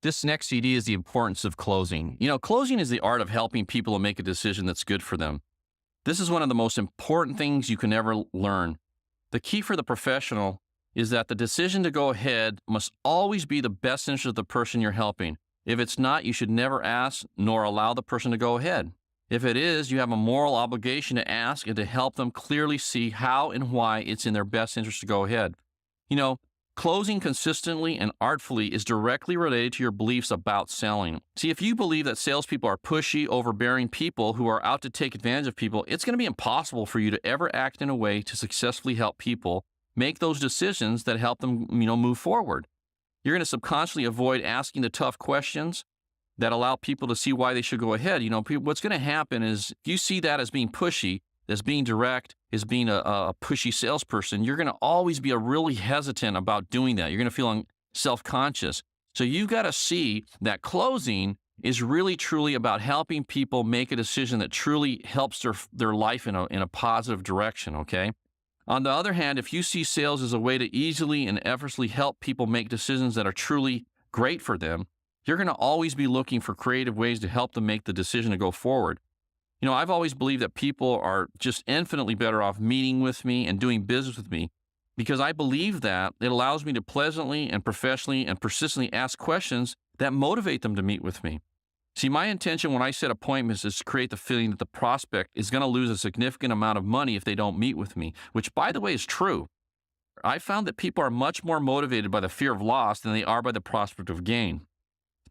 This next CD is the importance of closing. Closing is the art of helping people to make a decision that's good for them. This is one of the most important things you can ever learn. The key for the professional is that the decision to go ahead must always be the best interest of the person you're helping. If it's not, you should never ask nor allow the person to go ahead. If it is, you have a moral obligation to ask and to help them clearly see how and why it's in their best interest to go ahead. Closing consistently and artfully is directly related to your beliefs about selling. See, if you believe that salespeople are pushy, overbearing people who are out to take advantage of people, it's going to be impossible for you to ever act in a way to successfully help people make those decisions that help them, move forward. You're going to subconsciously avoid asking the tough questions that allow people to see why they should go ahead. What's going to happen is if you see that as being pushy, as being direct, as being a pushy salesperson, you're going to always be really hesitant about doing that. You're going to feel self-conscious. So you've got to see that closing is really, truly about helping people make a decision that truly helps their life in a positive direction, okay? On the other hand, if you see sales as a way to easily and effortlessly help people make decisions that are truly great for them, you're going to always be looking for creative ways to help them make the decision to go forward. I've always believed that people are just infinitely better off meeting with me and doing business with me because I believe that it allows me to pleasantly and professionally and persistently ask questions that motivate them to meet with me. See, my intention when I set appointments is to create the feeling that the prospect is going to lose a significant amount of money if they don't meet with me, which, by the way, is true. I found that people are much more motivated by the fear of loss than they are by the prospect of gain.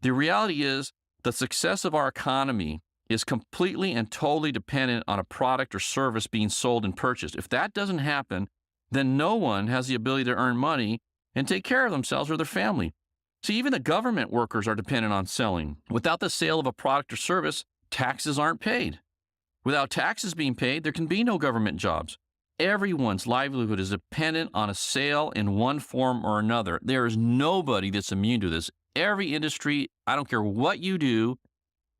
The reality is the success of our economy is completely and totally dependent on a product or service being sold and purchased. If that doesn't happen, then no one has the ability to earn money and take care of themselves or their family. See, even the government workers are dependent on selling. Without the sale of a product or service, taxes aren't paid. Without taxes being paid, there can be no government jobs. Everyone's livelihood is dependent on a sale in one form or another. There is nobody that's immune to this. Every industry, I don't care what you do,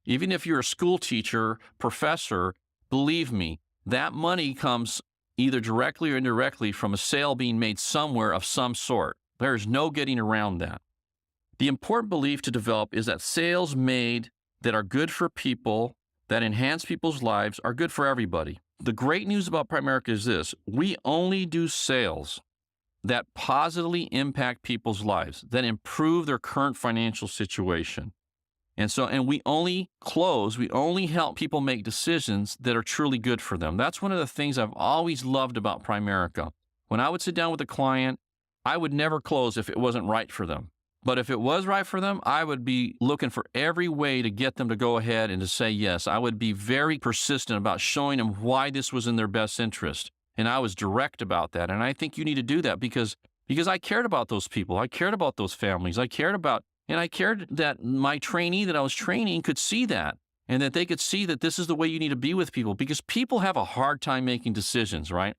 even if you're a school teacher, professor, believe me, that money comes either directly or indirectly from a sale being made somewhere of some sort. There's no getting around that. The important belief to develop is that sales made that are good for people, that enhance people's lives, are good for everybody. The great news about Primerica is this: we only do sales that positively impact people's lives, that improve their current financial situation. And we only help people make decisions that are truly good for them. That's one of the things I've always loved about Primerica. When I would sit down with a client, I would never close if it wasn't right for them. But if it was right for them, I would be looking for every way to get them to go ahead and to say yes. I would be very persistent about showing them why this was in their best interest. And I was direct about that. And I think you need to do that because I cared about those people. I cared about those families. I cared that my trainee that I was training could see that, and that they could see that this is the way you need to be with people, because people have a hard time making decisions, right?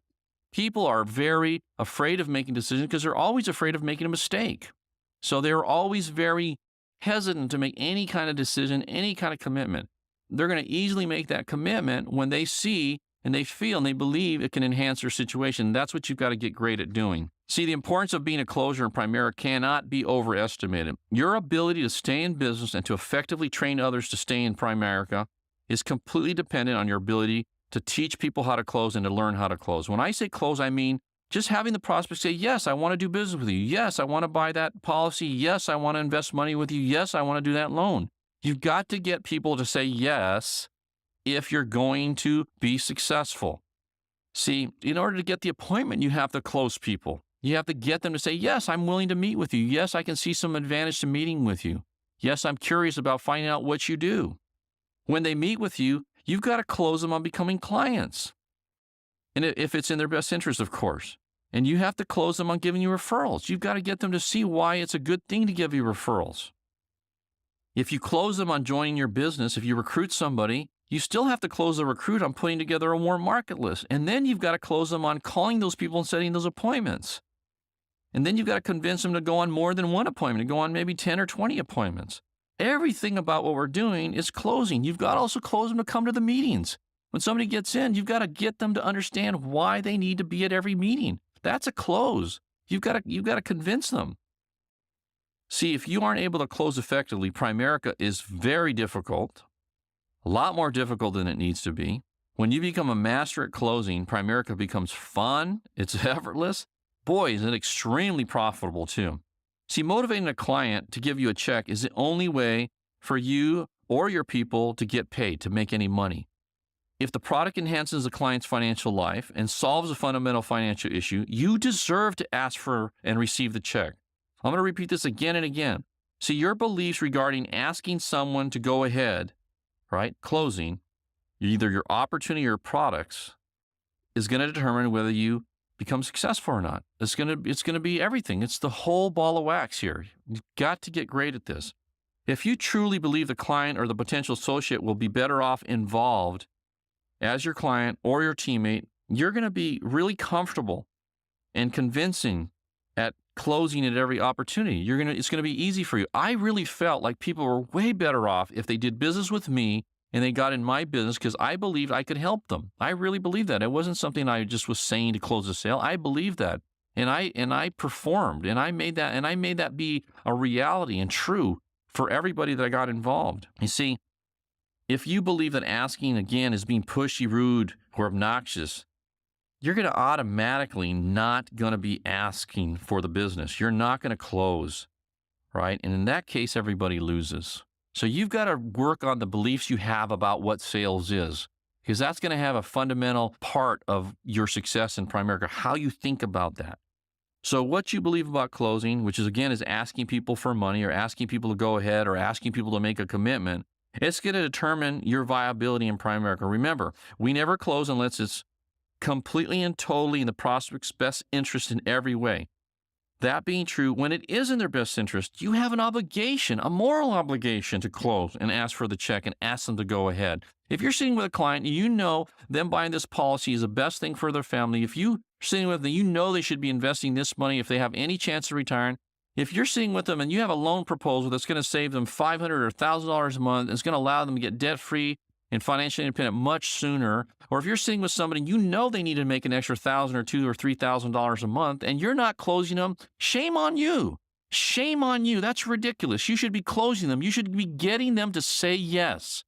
People are very afraid of making decisions because they're always afraid of making a mistake. So they're always very hesitant to make any kind of decision, any kind of commitment. They're going to easily make that commitment when they see and they feel and they believe it can enhance their situation. That's what you've got to get great at doing. See, the importance of being a closer in Primerica cannot be overestimated. Your ability to stay in business and to effectively train others to stay in Primerica is completely dependent on your ability to teach people how to close and to learn how to close. When I say close, I mean just having the prospect say, yes, I want to do business with you. Yes, I want to buy that policy. Yes, I want to invest money with you. Yes, I want to do that loan. You've got to get people to say yes if you're going to be successful. See, in order to get the appointment, you have to close people. You have to get them to say, yes, I'm willing to meet with you. Yes, I can see some advantage to meeting with you. Yes, I'm curious about finding out what you do. When they meet with you, you've got to close them on becoming clients. And if it's in their best interest, of course. And you have to close them on giving you referrals. You've got to get them to see why it's a good thing to give you referrals. If you close them on joining your business, if you recruit somebody, you still have to close the recruit on putting together a warm market list. And then you've got to close them on calling those people and setting those appointments. And then you've got to convince them to go on more than one appointment, to go on maybe 10 or 20 appointments. Everything about what we're doing is closing. You've got to also close them to come to the meetings. When somebody gets in, you've got to get them to understand why they need to be at every meeting. That's a close. You've got to convince them. See, if you aren't able to close effectively, Primerica is very difficult, a lot more difficult than it needs to be. When you become a master at closing, Primerica becomes fun, it's effortless. Boy, is it extremely profitable too. See, motivating a client to give you a check is the only way for you or your people to get paid, to make any money. If the product enhances the client's financial life and solves a fundamental financial issue, you deserve to ask for and receive the check. I'm going to repeat this again and again. See, your beliefs regarding asking someone to go ahead, right, closing, either your opportunity or products, is going to determine whether you become successful or not. It's going to be everything. It's the whole ball of wax here. You've got to get great at this. If you truly believe the client or the potential associate will be better off involved as your client or your teammate, you're going to be really comfortable and convincing at closing at every opportunity. It's going to be easy for you. I really felt like people were way better off if they did business with me and they got in my business because I believed I could help them. I really believed that. It wasn't something I just was saying to close a sale. I believed that. And I performed, and I made that be a reality and true for everybody that I got involved. You see, if you believe that asking again is being pushy, rude, or obnoxious, you're going to automatically not going to be asking for the business. You're not going to close, right? And in that case, everybody loses. So you've got to work on the beliefs you have about what sales is, because that's going to have a fundamental part of your success in Primerica, how you think about that. So what you believe about closing, which is again is asking people for money or asking people to go ahead or asking people to make a commitment, it's going to determine your viability in Primerica. Remember, we never close unless it's completely and totally in the prospect's best interest in every way. That being true, when it is in their best interest, you have an obligation, a moral obligation to close and ask for the check and ask them to go ahead. If you're sitting with a client, you know them buying this policy is the best thing for their family. If you're sitting with them, you know they should be investing this money if they have any chance of retiring. If you're sitting with them and you have a loan proposal that's going to save them $500 or $1,000 a month, it's going to allow them to get debt-free and financially independent much sooner, or if you're sitting with somebody, you know they need to make an extra $1,000 or $2,000 or $3,000 a month, and you're not closing them, shame on you. Shame on you. That's ridiculous. You should be closing them. You should be getting them to say yes.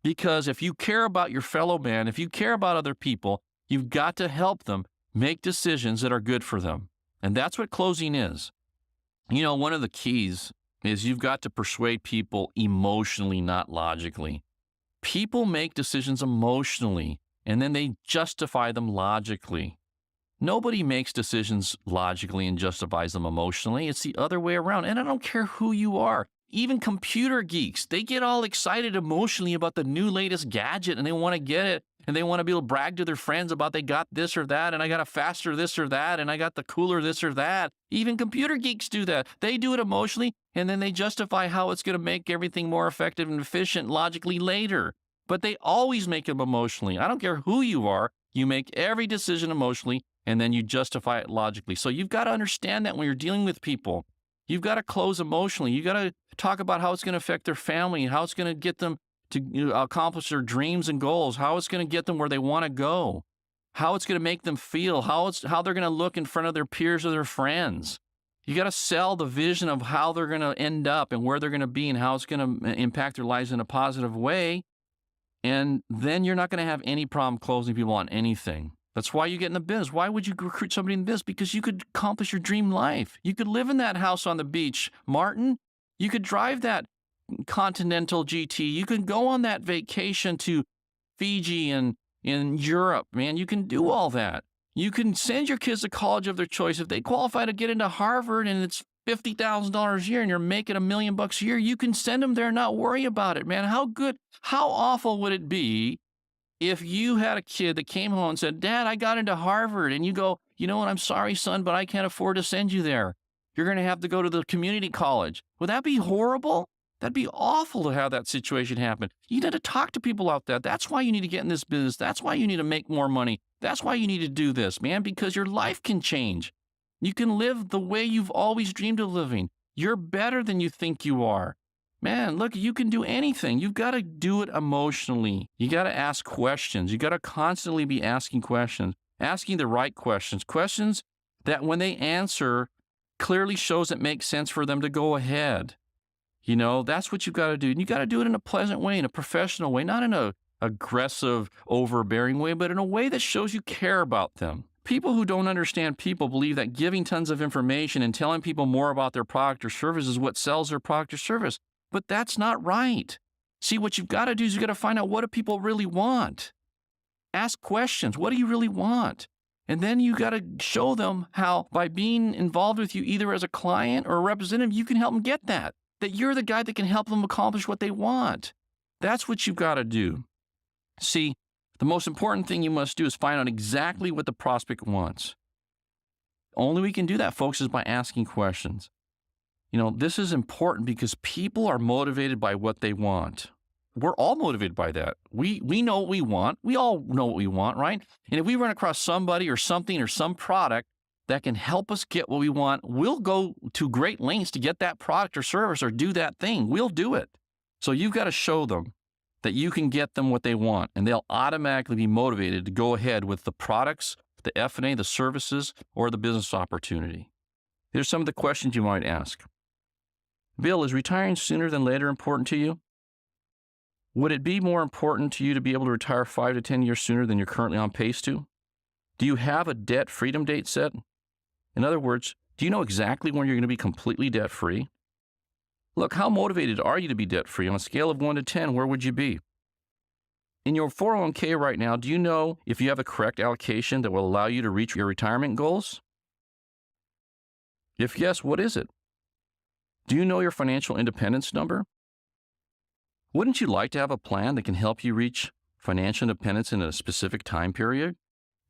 Because if you care about your fellow man, if you care about other people, you've got to help them make decisions that are good for them. And that's what closing is. You know, one of the keys is you've got to persuade people emotionally, not logically. People make decisions emotionally, and then they justify them logically. Nobody makes decisions logically and justifies them emotionally. It's the other way around. And I don't care who you are. Even computer geeks, they get all excited emotionally about the new latest gadget, and they want to get it, and they want to be able to brag to their friends about they got this or that, and I got a faster this or that, and I got the cooler this or that. Even computer geeks do that. They do it emotionally, and then they justify how it's going to make everything more effective and efficient logically later. But they always make them emotionally. I don't care who you are. You make every decision emotionally, and then you justify it logically. So you've got to understand that when you're dealing with people. You've got to close emotionally. You've got to talk about how it's going to affect their family, how it's going to get them to accomplish their dreams and goals, how it's going to get them where they want to go, how it's going to make them feel, how they're going to look in front of their peers or their friends. You got to sell the vision of how they're going to end up and where they're going to be and how it's going to impact their lives in a positive way. And then you're not going to have any problem closing people on anything. That's why you get in the business. Why would you recruit somebody in the business? Because you could accomplish your dream life. You could live in that house on the beach, Martin. You could drive that Continental GT. You can go on that vacation to Fiji and in Europe, man. You can do all that. You can send your kids to college of their choice. If they qualify to get into Harvard and it's $50,000 a year and you're making $1 million a year, you can send them there and not worry about it, man. How awful would it be if you had a kid that came home and said, Dad, I got into Harvard, and you go, you know what, I'm sorry, son, but I can't afford to send you there. You're going to have to go to the community college. Would that be horrible? That'd be awful to have that situation happen. You need to talk to people out there. That's why you need to get in this business. That's why you need to make more money. That's why you need to do this, man, because your life can change. You can live the way you've always dreamed of living. You're better than you think you are. Man, look, you can do anything. You've got to do it emotionally. You got to ask questions. You got to constantly be asking questions, asking the right questions, questions that when they answer, clearly shows it makes sense for them to go ahead. That's what you've got to do. And you got to do it in a pleasant way, in a professional way, not in a aggressive, overbearing way, but in a way that shows you care about them. People who don't understand people believe that giving tons of information and telling people more about their product or service is what sells their product or service. But that's not right. See, what you've got to do is you've got to find out, what do people really want? Ask questions. What do you really want? And then you got to show them how, by being involved with you either as a client or a representative, you can help them get that you're the guy that can help them accomplish what they want. That's what you've got to do. See, the most important thing you must do is find out exactly what the prospect wants. Only we can do that, folks, is by asking questions. This is important because people are motivated by what they want. We're all motivated by that. We know what we want. We all know what we want, right? And if we run across somebody or something or some product that can help us get what we want, we'll go to great lengths to get that product or service or do that thing. We'll do it. So you've got to show them that you can get them what they want, and they'll automatically be motivated to go ahead with the products, the F&A, the services, or the business opportunity. Here's some of the questions you might ask. Bill, is retiring sooner than later important to you? Would it be more important to you to be able to retire 5 to 10 years sooner than you're currently on pace to? Do you have a debt freedom date set? In other words, do you know exactly when you're going to be completely debt-free? Look, how motivated are you to be debt-free? On a scale of 1 to 10, where would you be? In your 401k right now, do you know if you have a correct allocation that will allow you to reach your retirement goals? If yes, what is it? Do you know your financial independence number? Wouldn't you like to have a plan that can help you reach financial independence in a specific time period?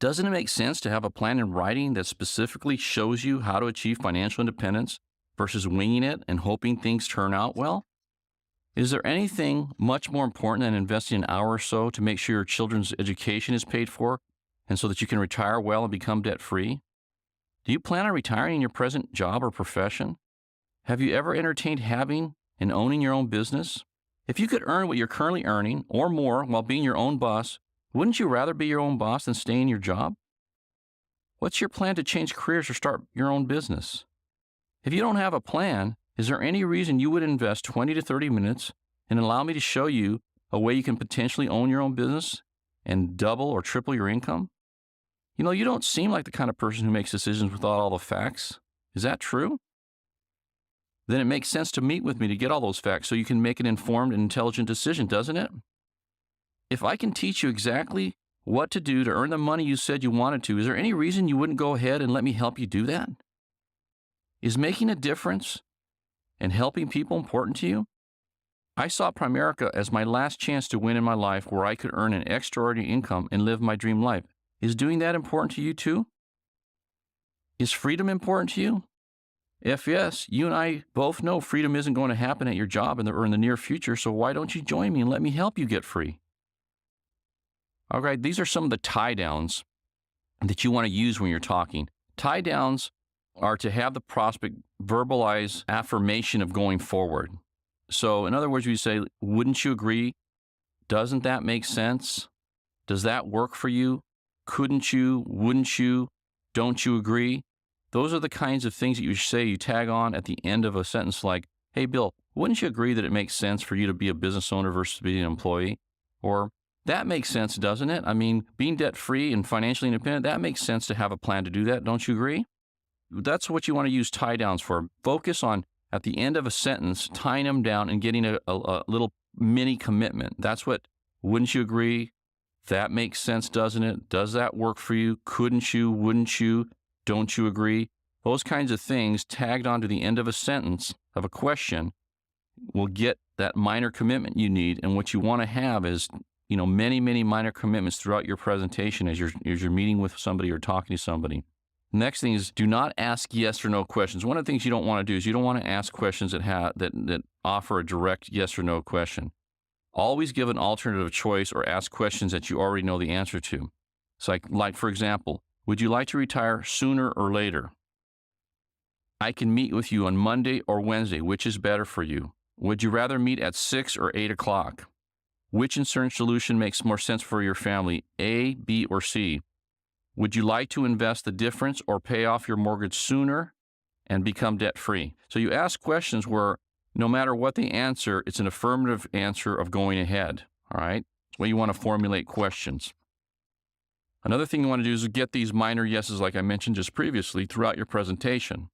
Doesn't it make sense to have a plan in writing that specifically shows you how to achieve financial independence versus winging it and hoping things turn out well? Is there anything much more important than investing an hour or so to make sure your children's education is paid for and so that you can retire well and become debt-free? Do you plan on retiring in your present job or profession? Have you ever entertained having and owning your own business? If you could earn what you're currently earning or more while being your own boss, wouldn't you rather be your own boss than stay in your job? What's your plan to change careers or start your own business? If you don't have a plan, is there any reason you would invest 20 to 30 minutes and allow me to show you a way you can potentially own your own business and double or triple your income? You don't seem like the kind of person who makes decisions without all the facts. Is that true? Then it makes sense to meet with me to get all those facts so you can make an informed and intelligent decision, doesn't it? If I can teach you exactly what to do to earn the money you said you wanted to, is there any reason you wouldn't go ahead and let me help you do that? Is making a difference and helping people important to you? I saw Primerica as my last chance to win in my life where I could earn an extraordinary income and live my dream life. Is doing that important to you too? Is freedom important to you? If yes, you and I both know freedom isn't going to happen at your job in the near future, so why don't you join me and let me help you get free? All right, these are some of the tie-downs that you want to use when you're talking. Tie-downs are to have the prospect verbalize affirmation of going forward. So in other words, you say, wouldn't you agree? Doesn't that make sense? Does that work for you? Couldn't you? Wouldn't you? Don't you agree? Those are the kinds of things that you say, you tag on at the end of a sentence like, hey, Bill, wouldn't you agree that it makes sense for you to be a business owner versus being an employee? Or, that makes sense, doesn't it? I mean, being debt-free and financially independent, that makes sense to have a plan to do that. Don't you agree? That's what you want to use tie-downs for. Focus on, at the end of a sentence, tying them down and getting a little mini commitment. That's what, wouldn't you agree? That makes sense, doesn't it? Does that work for you? Couldn't you? Wouldn't you? Don't you agree? Those kinds of things tagged onto the end of a sentence of a question will get that minor commitment you need. And what you want to have is, many, many minor commitments throughout your presentation as you're meeting with somebody or talking to somebody. Next thing is, do not ask yes or no questions. One of the things you don't want to do is you don't want to ask questions that offer a direct yes or no question. Always give an alternative choice or ask questions that you already know the answer to. It's like for example, would you like to retire sooner or later? I can meet with you on Monday or Wednesday. Which is better for you? Would you rather meet at 6 or 8 o'clock? Which insurance solution makes more sense for your family, A, B, or C? Would you like to invest the difference or pay off your mortgage sooner? and become debt-free. So you ask questions where no matter what they answer, it's an affirmative answer of going ahead, all right? That's why you want to formulate questions. Another thing you want to do is get these minor yeses, like I mentioned just previously, throughout your presentation.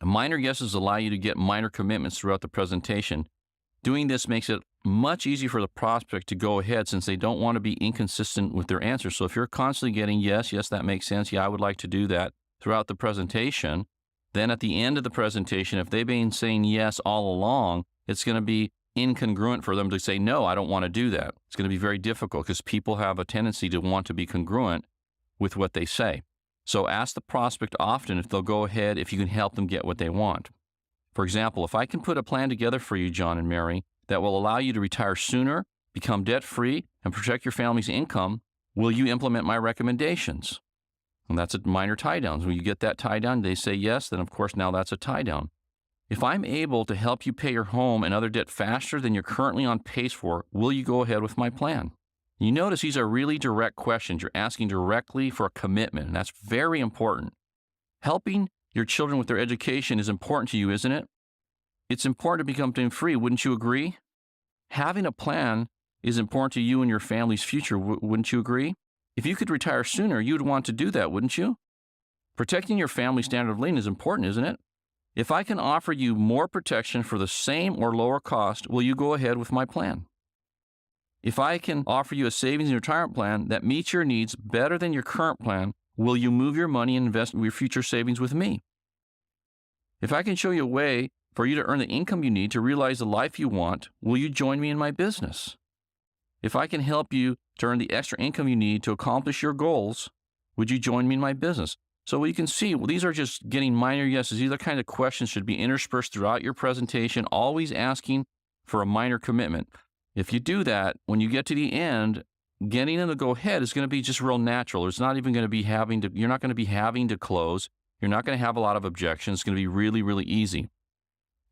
Minor yeses allow you to get minor commitments throughout the presentation. Doing this makes it much easier for the prospect to go ahead since they don't want to be inconsistent with their answers. So if you're constantly getting yes, that makes sense, yeah, I would like to do that throughout the presentation, then at the end of the presentation, if they've been saying yes all along, it's going to be incongruent for them to say, no, I don't want to do that. It's going to be very difficult because people have a tendency to want to be congruent with what they say. So ask the prospect often if they'll go ahead if you can help them get what they want. For example, if I can put a plan together for you, John and Mary, that will allow you to retire sooner, become debt-free, and protect your family's income, will you implement my recommendations? And that's a minor tie-down. When you get that tie-down, they say yes, then of course now that's a tie-down. If I'm able to help you pay your home and other debt faster than you're currently on pace for, will you go ahead with my plan? You notice these are really direct questions. You're asking directly for a commitment, and that's very important. Helping your children with their education is important to you, isn't it? It's important to become debt-free, wouldn't you agree? Having a plan is important to you and your family's future, wouldn't you agree? If you could retire sooner, you'd want to do that, wouldn't you? Protecting your family's standard of living is important, isn't it? If I can offer you more protection for the same or lower cost, will you go ahead with my plan? If I can offer you a savings and retirement plan that meets your needs better than your current plan, will you move your money and invest in your future savings with me? If I can show you a way for you to earn the income you need to realize the life you want, will you join me in my business? If I can help you to earn the extra income you need to accomplish your goals, would you join me in my business? So you can see, well, these are just getting minor yeses. These are the kind of questions should be interspersed throughout your presentation, always asking for a minor commitment. If you do that, when you get to the end, getting them to go ahead is going to be just real natural. It's not even going to be you're not going to be having to close. You're not going to have a lot of objections. It's going to be really, really easy.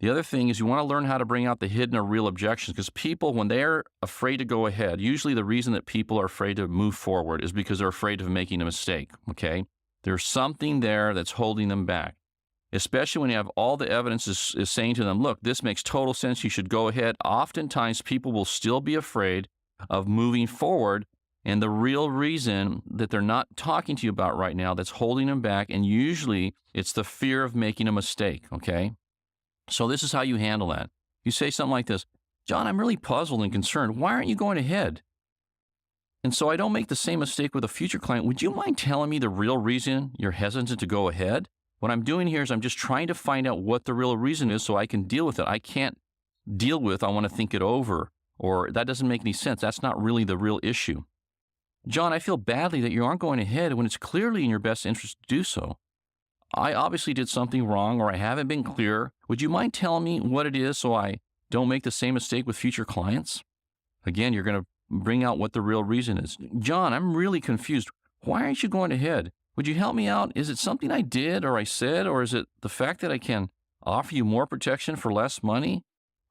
The other thing is you want to learn how to bring out the hidden or real objections because people, when they're afraid to go ahead, usually the reason that people are afraid to move forward is because they're afraid of making a mistake, okay? There's something there that's holding them back, especially when you have all the evidence is saying to them, look, this makes total sense, you should go ahead. Oftentimes, people will still be afraid of moving forward, and the real reason that they're not talking to you about right now that's holding them back, and usually it's the fear of making a mistake, okay? So this is how you handle that. You say something like this, John, I'm really puzzled and concerned. Why aren't you going ahead? And so I don't make the same mistake with a future client. Would you mind telling me the real reason you're hesitant to go ahead? What I'm doing here is I'm just trying to find out what the real reason is so I can deal with it. I can't deal with, I want to think it over, or that doesn't make any sense. That's not really the real issue. John, I feel badly that you aren't going ahead when it's clearly in your best interest to do so. I obviously did something wrong or I haven't been clear. Would you mind telling me what it is so I don't make the same mistake with future clients? Again, you're going to bring out what the real reason is. John, I'm really confused. Why aren't you going ahead? Would you help me out? Is it something I did or I said, or is it the fact that I can offer you more protection for less money?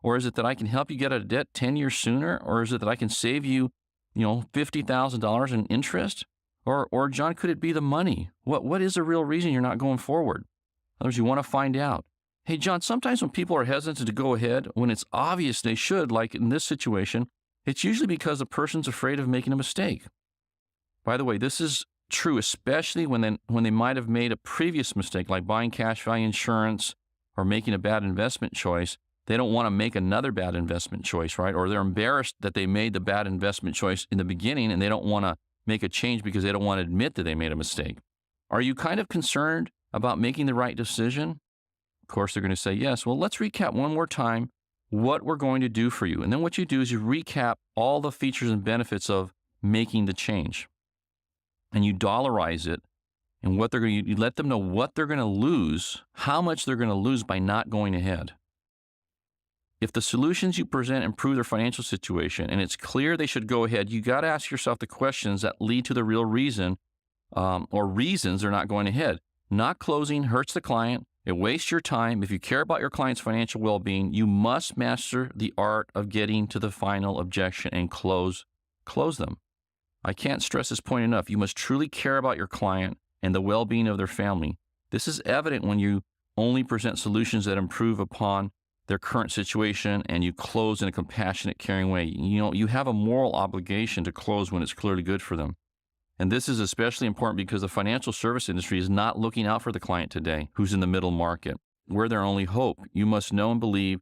Or is it that I can help you get out of debt 10 years sooner? Or is it that I can save you, $50,000 in interest? Or John, could it be the money? What is the real reason you're not going forward? In other words, you want to find out. Hey, John, sometimes when people are hesitant to go ahead, when it's obvious they should, like in this situation, it's usually because the person's afraid of making a mistake. By the way, this is true, especially when they might have made a previous mistake, like buying cash value insurance or making a bad investment choice. They don't want to make another bad investment choice, right? Or they're embarrassed that they made the bad investment choice in the beginning and they don't want to make a change because they don't want to admit that they made a mistake. Are you kind of concerned about making the right decision? Of course, they're going to say yes. Well, let's recap one more time what we're going to do for you. And then what you do is you recap all the features and benefits of making the change. And you dollarize it and what they're going to, you let them know what they're going to lose, how much they're going to lose by not going ahead. If the solutions you present improve their financial situation and it's clear they should go ahead, you got to ask yourself the questions that lead to the real reason or reasons they're not going ahead. Not closing hurts the client. It wastes your time. If you care about your client's financial well-being, you must master the art of getting to the final objection and close them. I can't stress this point enough. You must truly care about your client and the well-being of their family. This is evident when you only present solutions that improve upon their current situation, and you close in a compassionate, caring way. You have a moral obligation to close when it's clearly good for them. And this is especially important because the financial service industry is not looking out for the client today who's in the middle market. We're their only hope. You must know and believe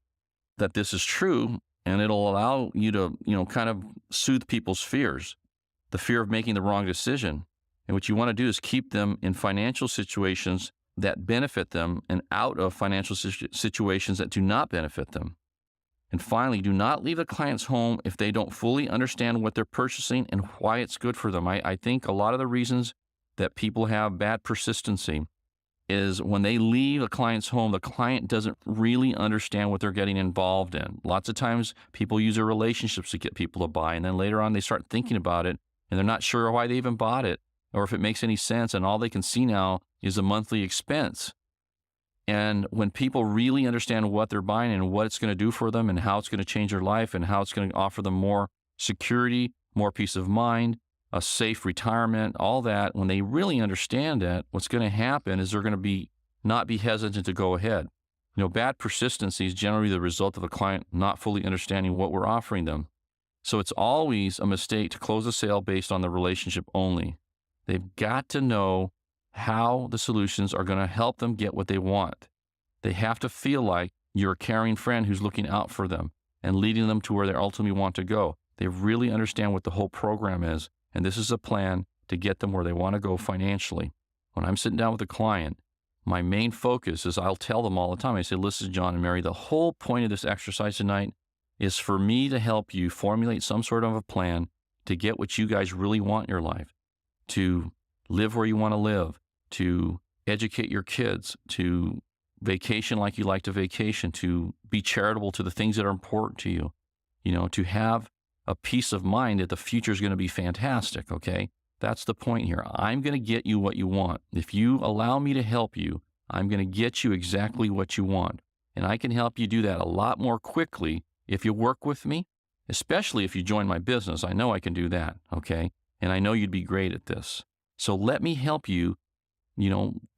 that this is true, and it'll allow you to, kind of soothe people's fears, the fear of making the wrong decision. And what you want to do is keep them in financial situations that benefit them and out of financial situations that do not benefit them. And finally, do not leave the client's home if they don't fully understand what they're purchasing and why it's good for them. I think a lot of the reasons that people have bad persistency is when they leave a client's home, the client doesn't really understand what they're getting involved in. Lots of times people use their relationships to get people to buy, and then later on they start thinking about it, and they're not sure why they even bought it or if it makes any sense, and all they can see now is a monthly expense. And when people really understand what they're buying and what it's going to do for them and how it's going to change their life and how it's going to offer them more security, more peace of mind, a safe retirement, all that, when they really understand that, what's going to happen is they're going to not be hesitant to go ahead. Bad persistency is generally the result of a client not fully understanding what we're offering them. So it's always a mistake to close a sale based on the relationship only. They've got to know how the solutions are going to help them get what they want. They have to feel like you're a caring friend who's looking out for them and leading them to where they ultimately want to go. They really understand what the whole program is, and this is a plan to get them where they want to go financially. When I'm sitting down with a client, my main focus is I'll tell them all the time. I say, listen, John and Mary, the whole point of this exercise tonight is for me to help you formulate some sort of a plan to get what you guys really want in your life, to live where you want to live, to educate your kids, to vacation like you like to vacation, to be charitable to the things that are important to you, to have a peace of mind that the future is going to be fantastic, okay? That's the point here. I'm going to get you what you want. If you allow me to help you, I'm going to get you exactly what you want. And I can help you do that a lot more quickly if you work with me, especially if you join my business. I know I can do that, okay? And I know you'd be great at this. So let me help you,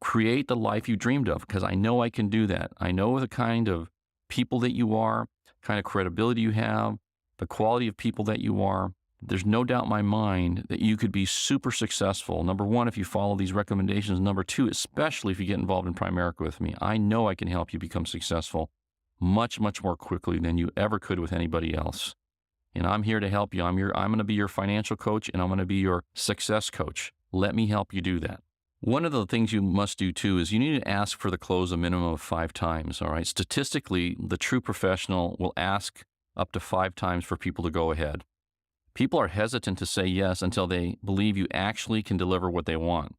create the life you dreamed of, because I know I can do that. I know the kind of people that you are, kind of credibility you have, the quality of people that you are. There's no doubt in my mind that you could be super successful. Number one, if you follow these recommendations. Number two, especially if you get involved in Primerica with me. I know I can help you become successful much, much more quickly than you ever could with anybody else. And I'm here to help you. I'm going to be your financial coach, and I'm going to be your success coach. Let me help you do that. One of the things you must do too is you need to ask for the close a minimum of 5 times, all right? Statistically, the true professional will ask up to 5 times for people to go ahead. People are hesitant to say yes until they believe you actually can deliver what they want.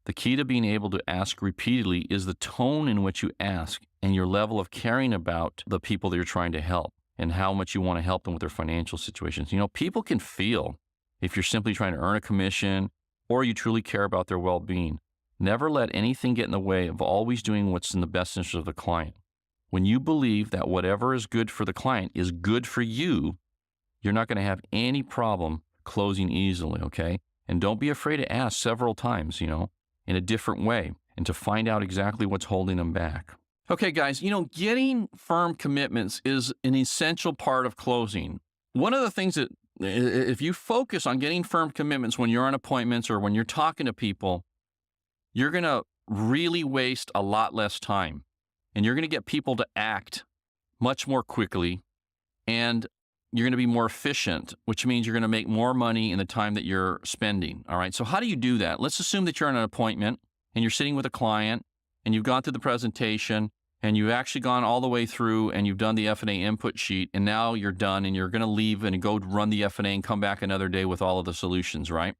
The key to being able to ask repeatedly is the tone in which you ask and your level of caring about the people that you're trying to help and how much you want to help them with their financial situations. People can feel if you're simply trying to earn a commission or you truly care about their well-being. Never let anything get in the way of always doing what's in the best interest of the client. When you believe that whatever is good for the client is good for you, you're not going to have any problem closing easily, okay? And don't be afraid to ask several times, in a different way and to find out exactly what's holding them back. Okay, guys, getting firm commitments is an essential part of closing. One of the things that, if you focus on getting firm commitments when you're on appointments or when you're talking to people, you're going to really waste a lot less time. And you're going to get people to act much more quickly, and you're going to be more efficient, which means you're going to make more money in the time that you're spending. All right. So how do you do that? Let's assume that you're on an appointment and you're sitting with a client and you've gone through the presentation and you've actually gone all the way through and you've done the F&A input sheet, and now you're done and you're going to leave and go run the F&A and come back another day with all of the solutions, right?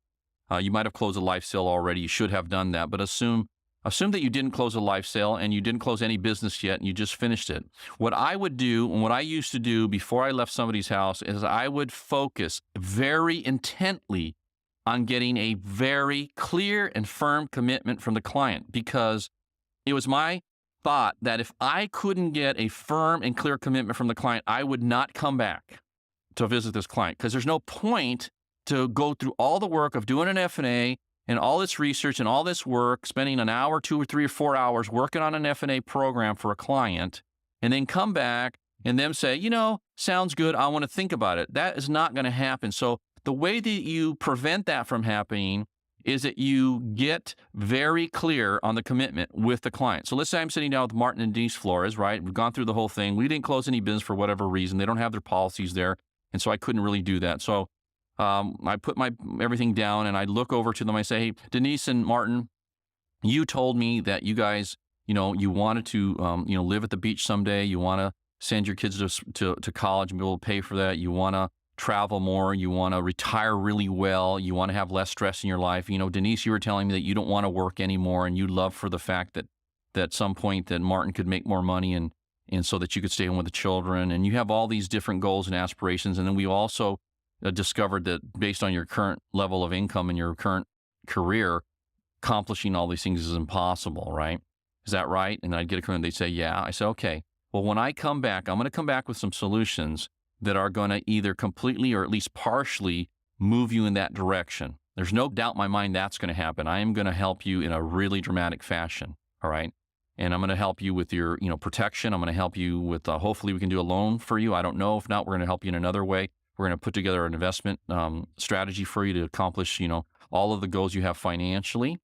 You might have closed a life sale already. You should have done that, but assume that you didn't close a life sale and you didn't close any business yet and you just finished it. What I would do and what I used to do before I left somebody's house is I would focus very intently on getting a very clear and firm commitment from the client, because it was my thought that if I couldn't get a firm and clear commitment from the client, I would not come back to visit this client, because there's no point to go through all the work of doing an F&A and all this research and all this work, spending an hour, 2 or 3 or 4 hours working on an F&A program for a client, and then come back and them say, sounds good, I want to think about it. That is not going to happen. So the way that you prevent that from happening is that you get very clear on the commitment with the client. So let's say I'm sitting down with Martin and Denise Flores, right? We've gone through the whole thing. We didn't close any business for whatever reason. They don't have their policies there, and so I couldn't really do that. So I put everything down, and I look over to them. I say, hey, Denise and Martin, you told me that you guys, you wanted to, live at the beach someday. You want to send your kids to college and be able to pay for that. You want to travel more. You want to retire really well. You want to have less stress in your life. Denise, you were telling me that you don't want to work anymore, and you love for the fact that at some point that Martin could make more money and so that you could stay home with the children. And you have all these different goals and aspirations. And then we also discovered that based on your current level of income and your current career, accomplishing all these things is impossible, right? Is that right? And I'd get a comment. They'd say, yeah. I said, okay. Well, when I come back, I'm going to come back with some solutions that are going to either completely or at least partially move you in that direction. There's no doubt in my mind that's going to happen. I am going to help you in a really dramatic fashion, all right? And I'm going to help you with your, protection. I'm going to help you with, hopefully we can do a loan for you. I don't know. If not, we're going to help you in another way. We're going to put together an investment strategy for you to accomplish, all of the goals you have financially.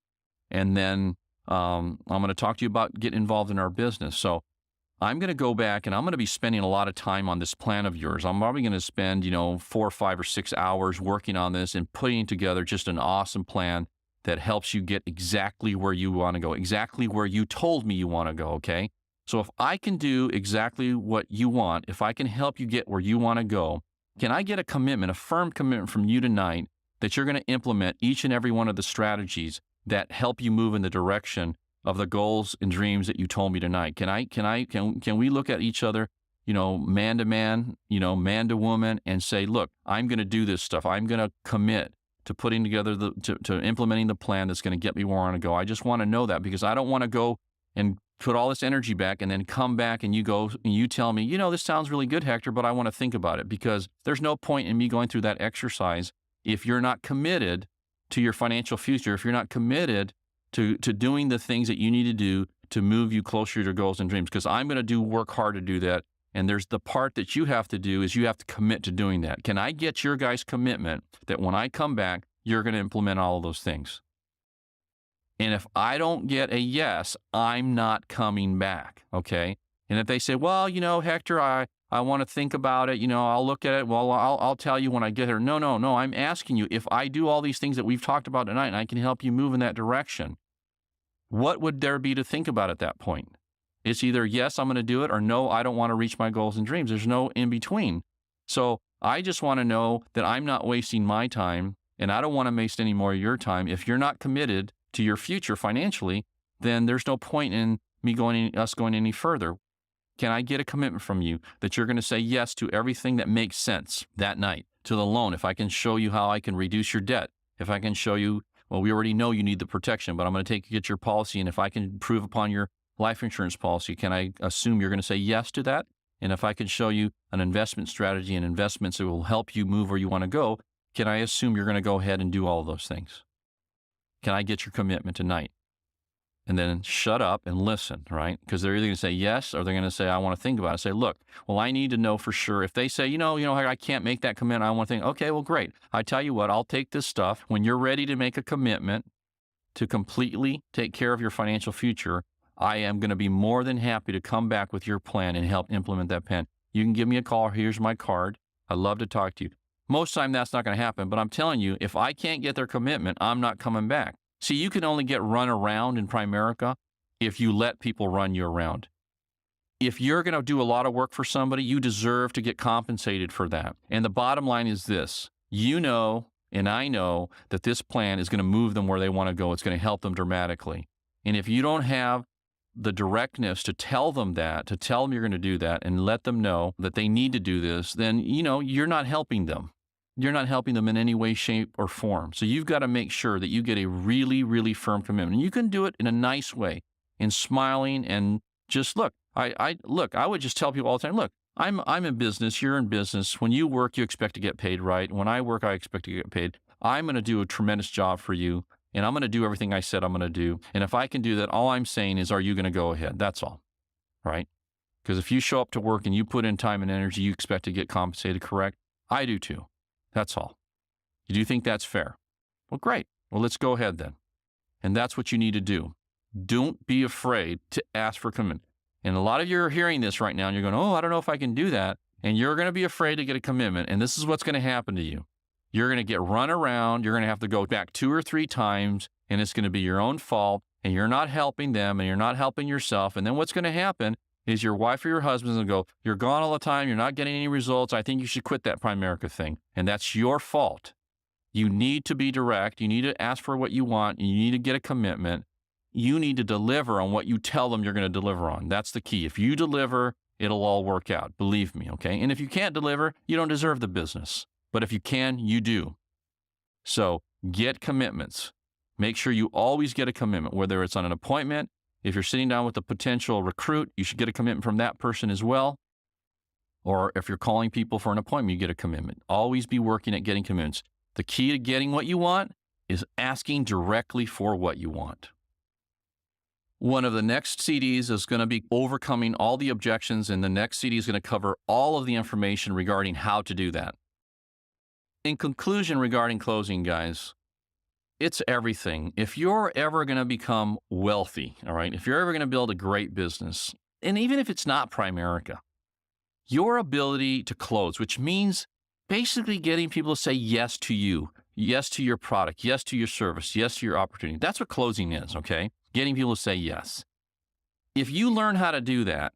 And then I'm going to talk to you about getting involved in our business. So I'm going to go back and I'm going to be spending a lot of time on this plan of yours. I'm probably going to spend, 4 or 5 or 6 hours working on this and putting together just an awesome plan that helps you get exactly where you want to go, exactly where you told me you want to go, okay? So if I can do exactly what you want, if I can help you get where you want to go, can I get a commitment, a firm commitment from you tonight that you're going to implement each and every one of the strategies that help you move in the direction of the goals and dreams that you told me tonight? Can we look at each other, man to man, man to woman, and say, look, I'm going to do this stuff. I'm going to commit to putting together to implementing the plan that's going to get me where I want to go. I just want to know that, because I don't want to go and put all this energy back and then come back and you go and you tell me, this sounds really good, Hector, but I want to think about it, because there's no point in me going through that exercise if you're not committed to your financial future, if you're not committed to doing the things that you need to do to move you closer to your goals and dreams. Because I'm going to work hard to do that. And there's the part that you have to do is you have to commit to doing that. Can I get your guys' commitment that when I come back, you're going to implement all of those things? And if I don't get a yes, I'm not coming back, okay? And if they say, well, Hector, I want to think about it, I'll look at it, well, I'll tell you when I get there. No, I'm asking you, if I do all these things that we've talked about tonight and I can help you move in that direction, what would there be to think about at that point? It's either, yes, I'm going to do it, or no, I don't want to reach my goals and dreams. There's no in between. So I just want to know that I'm not wasting my time, and I don't want to waste any more of your time. If you're not committed to your future financially, then there's no point in us going any further. Can I get a commitment from you that you're going to say yes to everything that makes sense that night? To the loan, if I can show you how I can reduce your debt, if I can show you, well, we already know you need the protection, but I'm going to get your policy, and if I can improve upon your life insurance policy, can I assume you're going to say yes to that? And if I can show you an investment strategy and investments that will help you move where you want to go, can I assume you're going to go ahead and do all of those things? Can I get your commitment tonight? And then shut up and listen, right? Because they're either going to say yes, or they're going to say, I want to think about it. Say, look, well, I need to know for sure. If they say, I can't make that commitment, I want to think, okay, well, great. I tell you what, I'll take this stuff. When you're ready to make a commitment to completely take care of your financial future, I am going to be more than happy to come back with your plan and help implement that plan. You can give me a call. Here's my card. I'd love to talk to you. Most of the time, that's not going to happen. But I'm telling you, if I can't get their commitment, I'm not coming back. See, you can only get run around in Primerica if you let people run you around. If you're going to do a lot of work for somebody, you deserve to get compensated for that. And the bottom line is this. And I know that this plan is going to move them where they want to go. It's going to help them dramatically. And if you don't have the directness to tell them that, to tell them you're going to do that and let them know that they need to do this, then, you're not helping them. You're not helping them in any way, shape, or form. So you've got to make sure that you get a really, really firm commitment. And you can do it in a nice way, in smiling and just look. I would just tell people all the time, look, I'm in business, you're in business. When you work, you expect to get paid, right? When I work, I expect to get paid. I'm going to do a tremendous job for you. and I'm going to do everything I said I'm going to do. And if I can do that, all I'm saying is, are you going to go ahead? That's all, right? Because if you show up to work and you put in time and energy, you expect to get compensated, correct? I do too. That's all. You do think that's fair? Well, great. Well, let's go ahead then. And that's what you need to do. Don't be afraid to ask for commitment. And a lot of you are hearing this right now and you're going, oh, I don't know if I can do that. And you're going to be afraid to get a commitment. And this is what's going to happen to you. You're going to get run around. You're going to have to go back 2 or 3 times, and it's going to be your own fault, and you're not helping them, and you're not helping yourself. And then what's going to happen is your wife or your husband's going to go, you're gone all the time. You're not getting any results. I think you should quit that Primerica thing. And that's your fault. You need to be direct. You need to ask for what you want. You need to get a commitment. You need to deliver on what you tell them you're going to deliver on. That's the key. If you deliver, it'll all work out. Believe me, okay? And if you can't deliver, you don't deserve the business. But if you can, you do. So get commitments. Make sure you always get a commitment, whether it's on an appointment. If you're sitting down with a potential recruit, you should get a commitment from that person as well. Or if you're calling people for an appointment, you get a commitment. Always be working at getting commitments. The key to getting what you want is asking directly for what you want. One of the next CDs is going to be overcoming all the objections, and the next CD is going to cover all of the information regarding how to do that. In conclusion regarding closing, guys, it's everything. If you're ever going to become wealthy, all right, if you're ever going to build a great business, and even if it's not Primerica, your ability to close, which means basically getting people to say yes to you, yes to your product, yes to your service, yes to your opportunity. That's what closing is, okay? Getting people to say yes. If you learn how to do that,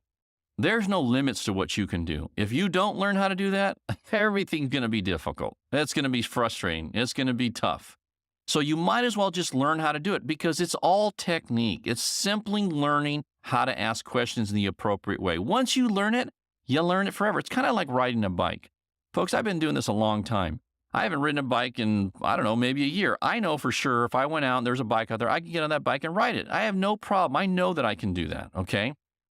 there's no limits to what you can do. If you don't learn how to do that, everything's going to be difficult. It's going to be frustrating. It's going to be tough. So you might as well just learn how to do it because it's all technique. It's simply learning how to ask questions in the appropriate way. Once you learn it forever. It's kind of like riding a bike. Folks, I've been doing this a long time. I haven't ridden a bike in, I don't know, maybe a year. I know for sure if I went out and there's a bike out there, I can get on that bike and ride it. I have no problem. I know that I can do that, okay?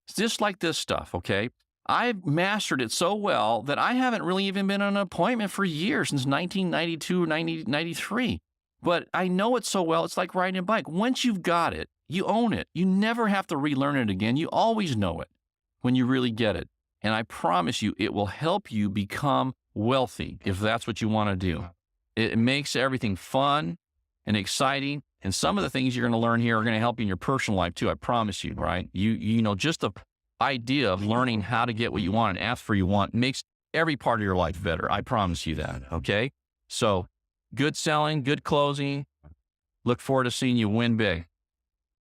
It's just like this stuff, okay? I've mastered it so well that I haven't really even been on an appointment for years, since 1992 or 93. But I know it so well, it's like riding a bike. Once you've got it, you own it. You never have to relearn it again. You always know it when you really get it. And I promise you, it will help you become wealthy if that's what you want to do. It makes everything fun and exciting. And some of the things you're going to learn here are going to help you in your personal life too. I promise you, right? You know, just the idea of learning how to get what you want and ask for what you want makes every part of your life better. I promise you that. Okay. So good selling, good closing. Look forward to seeing you win big.